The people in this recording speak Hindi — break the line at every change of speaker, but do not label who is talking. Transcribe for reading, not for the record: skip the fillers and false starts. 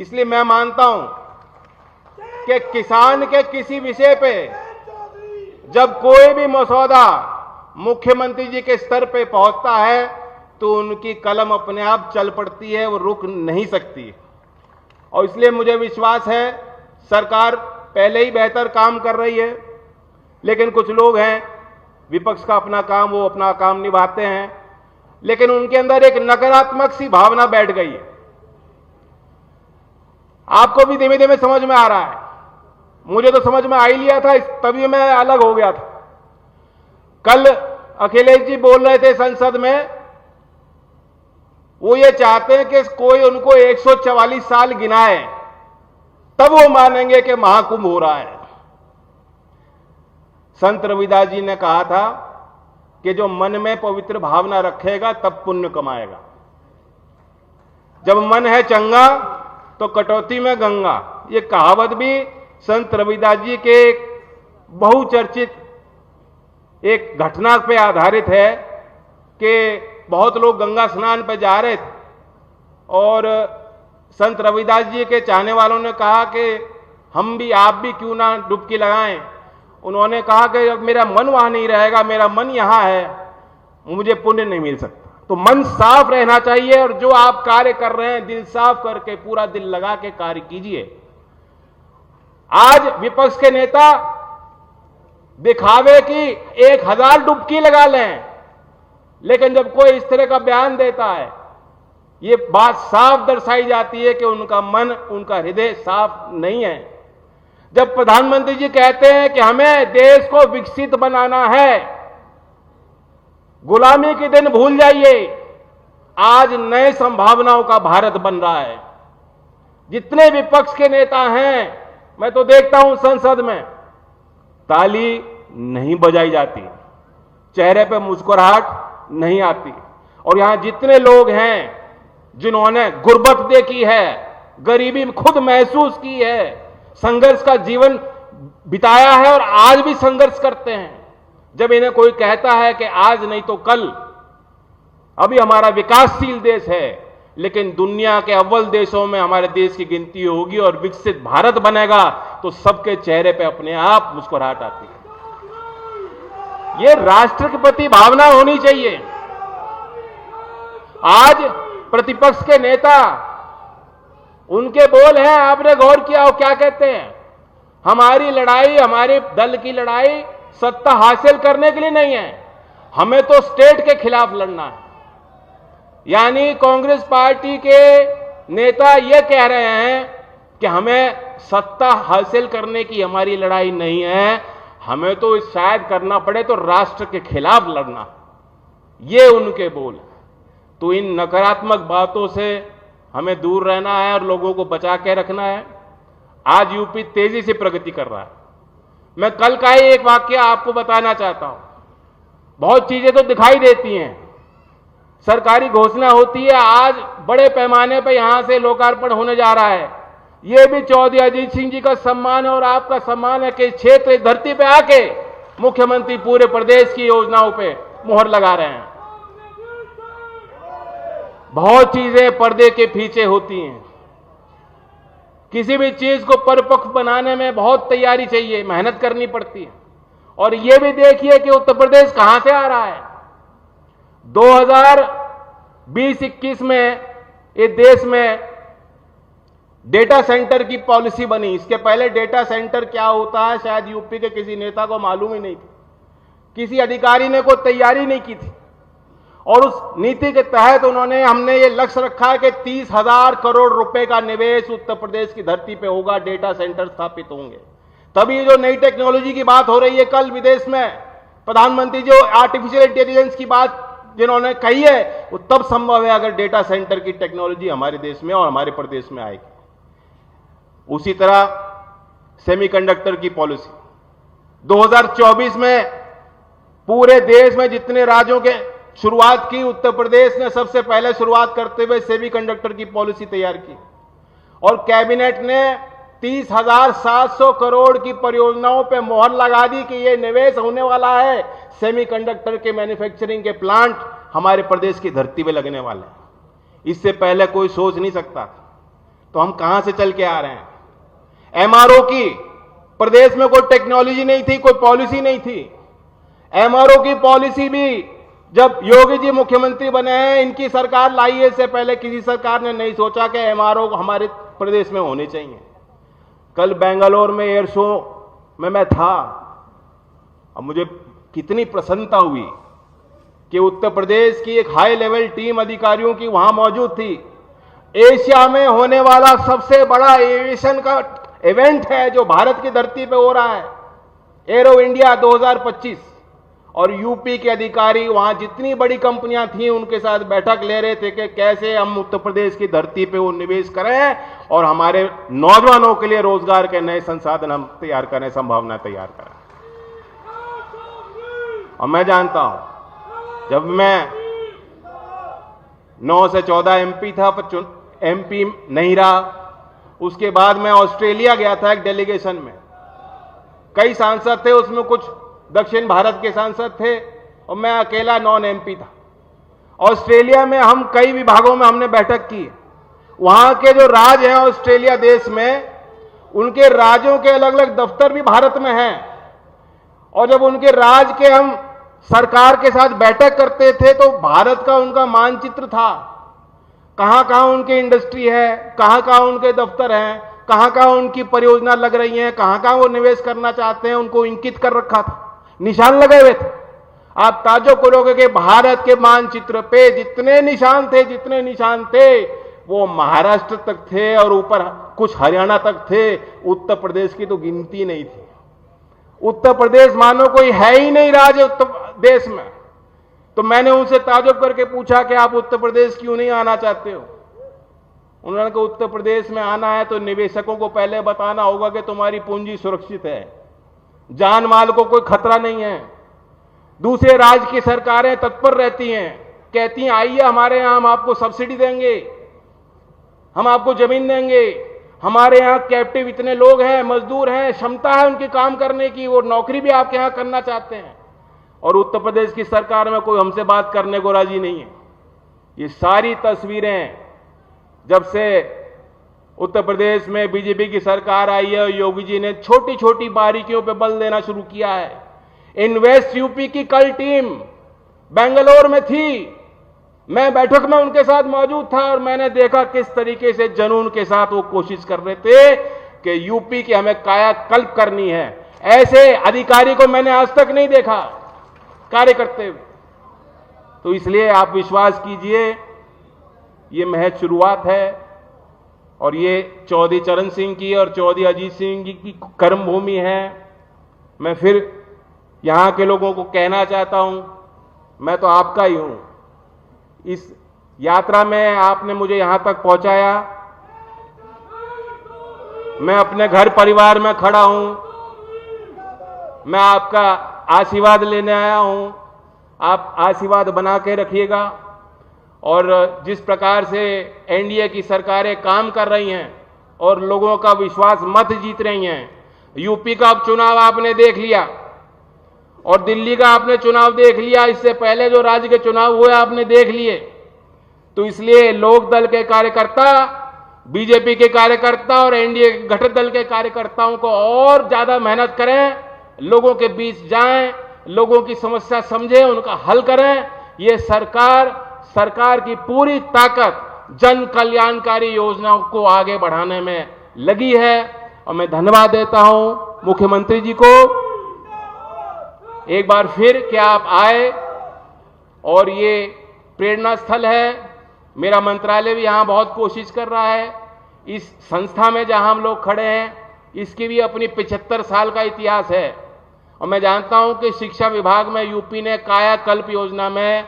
इसलिए मैं मानता हूं कि किसान के किसी विषय पे जब कोई भी मसौदा मुख्यमंत्री जी के स्तर पे पहुंचता है तो उनकी कलम अपने आप चल पड़ती है, वो रुक नहीं सकती। और इसलिए मुझे विश्वास है सरकार पहले ही बेहतर काम कर रही है, लेकिन कुछ लोग हैं विपक्ष का अपना काम, वो अपना काम निभाते हैं, लेकिन उनके अंदर एक नकारात्मक सी भावना बैठ गई है। आपको भी धीमे धीमे समझ में आ रहा है, मुझे तो समझ में आ ही लिया था, तभी मैं अलग हो गया था। कल अखिलेश जी बोल रहे थे संसद में, वो ये चाहते हैं कि कोई उनको 144 साल गिनाए तब वो मानेंगे कि महाकुंभ हो रहा है। संत रविदास जी ने कहा था कि जो मन में पवित्र भावना रखेगा तब पुण्य कमाएगा। जब मन है चंगा तो कटौती में गंगा, ये कहावत भी संत रविदास जी के बहुचर्चित एक घटना पे आधारित है कि बहुत लोग गंगा स्नान पे जा रहे थे और संत रविदास जी के चाहने वालों ने कहा कि हम भी, आप भी क्यों ना डुबकी लगाएं। उन्होंने कहा कि अब मेरा मन वहां नहीं रहेगा, मेरा मन यहां है, मुझे पुण्य नहीं मिल सकता। तो मन साफ रहना चाहिए और जो आप कार्य कर रहे हैं दिल साफ करके, पूरा दिल लगा के कार्य कीजिए। आज विपक्ष के नेता दिखावे की 1000 डुबकी लगा लें, लेकिन जब कोई इस तरह का बयान देता है, ये बात साफ दर्शाई जाती है कि उनका मन, उनका हृदय साफ नहीं है। जब प्रधानमंत्री जी कहते हैं कि हमें देश को विकसित बनाना है, गुलामी के दिन भूल जाइए, आज नए संभावनाओं का भारत बन रहा है। जितने विपक्ष के नेता हैं, मैं तो देखता हूं संसद में ताली नहीं बजाई जाती, चेहरे पे मुस्कुराहट नहीं आती। और यहां जितने लोग हैं जिन्होंने गुर्बत देखी है, गरीबी खुद महसूस की है, संघर्ष का जीवन बिताया है और आज भी संघर्ष करते हैं, जब इन्हें कोई कहता है कि आज नहीं तो कल, अभी हमारा विकासशील देश है लेकिन दुनिया के अव्वल देशों में हमारे देश की गिनती होगी और विकसित भारत बनेगा, तो सबके चेहरे पे अपने आप मुस्कुराहट आती है। ये राष्ट्र के प्रति भावना होनी चाहिए। आज प्रतिपक्ष के नेता, उनके बोल हैं, आपने गौर किया हो क्या कहते हैं? हमारी लड़ाई, हमारे दल की लड़ाई सत्ता हासिल करने के लिए नहीं है, हमें तो स्टेट के खिलाफ लड़ना है। यानी कांग्रेस पार्टी के नेता यह कह रहे हैं कि हमें सत्ता हासिल करने की हमारी लड़ाई नहीं है, हमें तो शायद करना पड़े तो राष्ट्र के खिलाफ लड़ना। ये उनके बोल है। तो इन नकारात्मक बातों से हमें दूर रहना है और लोगों को बचा के रखना है। आज यूपी तेजी से प्रगति कर रहा है। मैं कल का ही एक वाकया आपको बताना चाहता हूं। बहुत चीजें तो दिखाई देती हैं, सरकारी घोषणा होती है, आज बड़े पैमाने पर यहां से लोकार्पण होने जा रहा है। यह भी चौधरी अजीत सिंह जी का सम्मान है और आपका सम्मान है कि क्षेत्र धरती पे आके मुख्यमंत्री पूरे प्रदेश की योजनाओं पे मुहर लगा रहे हैं। बहुत चीजें पर्दे के पीछे होती हैं। किसी भी चीज को परिपक्व बनाने में बहुत तैयारी चाहिए, मेहनत करनी पड़ती है। और यह भी देखिए कि उत्तर प्रदेश कहां से आ रहा है। 2020-21 में इस देश में डेटा सेंटर की पॉलिसी बनी। इसके पहले डेटा सेंटर क्या होता है शायद यूपी के किसी नेता को मालूम ही नहीं थी, किसी अधिकारी ने कोई तैयारी नहीं की थी। और उस नीति के तहत हमने ये लक्ष्य रखा है कि 30,000 करोड़ रुपए का निवेश उत्तर प्रदेश की धरती पे होगा, डेटा सेंटर स्थापित होंगे। तभी जो नई टेक्नोलॉजी की बात हो रही है, कल विदेश में प्रधानमंत्री जो आर्टिफिशियल इंटेलिजेंस की बात जिन्होंने कही है, वो तब संभव है अगर डेटा सेंटर की टेक्नोलॉजी हमारे देश में और हमारे प्रदेश में आएगी। उसी तरह सेमीकंडक्टर की पॉलिसी 2024 में पूरे देश में जितने राज्यों के शुरुआत की, उत्तर प्रदेश ने सबसे पहले शुरुआत करते हुए सेमीकंडक्टर की पॉलिसी तैयार की और कैबिनेट ने 30,700 करोड़ की परियोजनाओं पे मोहर लगा दी कि ये निवेश होने वाला है। सेमीकंडक्टर के मैन्युफैक्चरिंग के प्लांट हमारे प्रदेश की धरती पे लगने वाले हैं। इससे पहले कोई सोच नहीं सकता। तो हम कहां से चल के आ रहे हैं? एमआरओ की प्रदेश में कोई टेक्नोलॉजी नहीं थी, कोई पॉलिसी नहीं थी। एमआरओ की पॉलिसी भी जब योगी जी मुख्यमंत्री बने हैं, इनकी सरकार लाई है, इससे पहले किसी सरकार ने नहीं सोचा कि एमआरओ हमारे प्रदेश में होने चाहिए। कल बेंगलोर में एयर शो में मैं था, अब मुझे कितनी प्रसन्नता हुई कि उत्तर प्रदेश की एक हाई लेवल टीम अधिकारियों की वहां मौजूद थी। एशिया में होने वाला सबसे बड़ा एविएशन का इवेंट है जो भारत की धरती पे हो रहा है, एरो इंडिया 2025, और यूपी के अधिकारी वहां जितनी बड़ी कंपनियां थी उनके साथ बैठक ले रहे थे कि कैसे हम उत्तर प्रदेश की धरती पे वो निवेश करें और हमारे नौजवानों के लिए रोजगार के नए संसाधन हम तैयार करें, संभावना तैयार करें। और मैं जानता हूं, जब मैं 9 से 14 एमपी था, पर एमपी नहीं रहा, उसके बाद मैं ऑस्ट्रेलिया गया था एक डेलीगेशन में। कई सांसद थे, उसमें कुछ दक्षिण भारत के सांसद थे और मैं अकेला नॉन एमपी था। ऑस्ट्रेलिया में हम कई विभागों में हमने बैठक की। वहां के जो राज्य हैं ऑस्ट्रेलिया देश में, उनके राज्यों के अलग अलग दफ्तर भी भारत में हैं, और जब उनके राज्य के हम सरकार के साथ बैठक करते थे तो भारत का उनका मानचित्र था, कहां कहां उनकी इंडस्ट्री है, कहां कहां उनके दफ्तर हैं, कहां कहां उनकी परियोजना लग रही हैं, कहां कहां वो निवेश करना चाहते हैं, उनको इंकित कर रखा था, निशान लगे हुए थे। आप ताज्जुब करोगे कि भारत के मानचित्र पे जितने निशान थे वो महाराष्ट्र तक थे और ऊपर कुछ हरियाणा तक थे। उत्तर प्रदेश की तो गिनती नहीं थी। उत्तर प्रदेश मानो कोई है ही नहीं राज्य उत्तर देश में। तो मैंने उनसे ताज्जुब करके पूछा कि आप उत्तर प्रदेश क्यों नहीं आना चाहते हो? उन्होंने कहा उत्तर प्रदेश में आना है तो निवेशकों को पहले बताना होगा कि तुम्हारी पूंजी सुरक्षित है, जान माल को कोई खतरा नहीं है। दूसरे राज्य की सरकारें तत्पर रहती हैं, कहती हैं आइए हमारे यहां, हम आपको सब्सिडी देंगे, हम आपको जमीन देंगे, हमारे यहां कैप्टिव इतने लोग हैं, मजदूर हैं, क्षमता है उनकी काम करने की, वो नौकरी भी आपके यहां करना चाहते हैं। और उत्तर प्रदेश की सरकार में कोई हमसे बात करने को राजी नहीं है। ये सारी तस्वीरें जब से उत्तर प्रदेश में बीजेपी की सरकार आई है, योगी जी ने छोटी छोटी बारीकियों पे बल देना शुरू किया है। इन्वेस्ट यूपी की कल टीम बेंगलोर में थी, मैं बैठक में उनके साथ मौजूद था और मैंने देखा किस तरीके से जुनून के साथ वो कोशिश कर रहे थे कि यूपी की हमें कायाकल्प करनी है। ऐसे अधिकारी को मैंने आज तक नहीं देखा कार्य करते हुए। तो इसलिए आप विश्वास कीजिए, ये महज शुरुआत है और ये चौधरी चरण सिंह की और चौधरी अजीत सिंह की कर्मभूमि है। मैं फिर यहां के लोगों को कहना चाहता हूं, मैं तो आपका ही हूं। इस यात्रा में आपने मुझे यहां तक पहुंचाया, मैं अपने घर परिवार में खड़ा हूं, मैं आपका आशीर्वाद लेने आया हूं। आप आशीर्वाद बना के रखिएगा। और जिस प्रकार से एनडीए की सरकारें काम कर रही हैं और लोगों का विश्वास मत जीत रही हैं, यूपी का चुनाव आपने देख लिया और दिल्ली का आपने चुनाव देख लिया, इससे पहले जो राज्य के चुनाव हुए आपने देख लिए। तो इसलिए लोक दल के कार्यकर्ता, बीजेपी के कार्यकर्ता और एनडीए घटक दल के कार्यकर्ताओं को और ज्यादा मेहनत करें, लोगों के बीच जाएं, लोगों की समस्या समझें, उनका हल करें। ये सरकार की पूरी ताकत जन कल्याणकारी योजनाओं को आगे बढ़ाने में लगी है। और मैं धन्यवाद देता हूं मुख्यमंत्री जी को एक बार फिर कि आप आए और ये प्रेरणा स्थल है। मेरा मंत्रालय भी यहां बहुत कोशिश कर रहा है। इस संस्था में जहां हम लोग खड़े हैं, इसकी भी अपनी 75 साल का इतिहास है। और मैं जानता हूं कि शिक्षा विभाग में यूपी ने कायाकल्प योजना में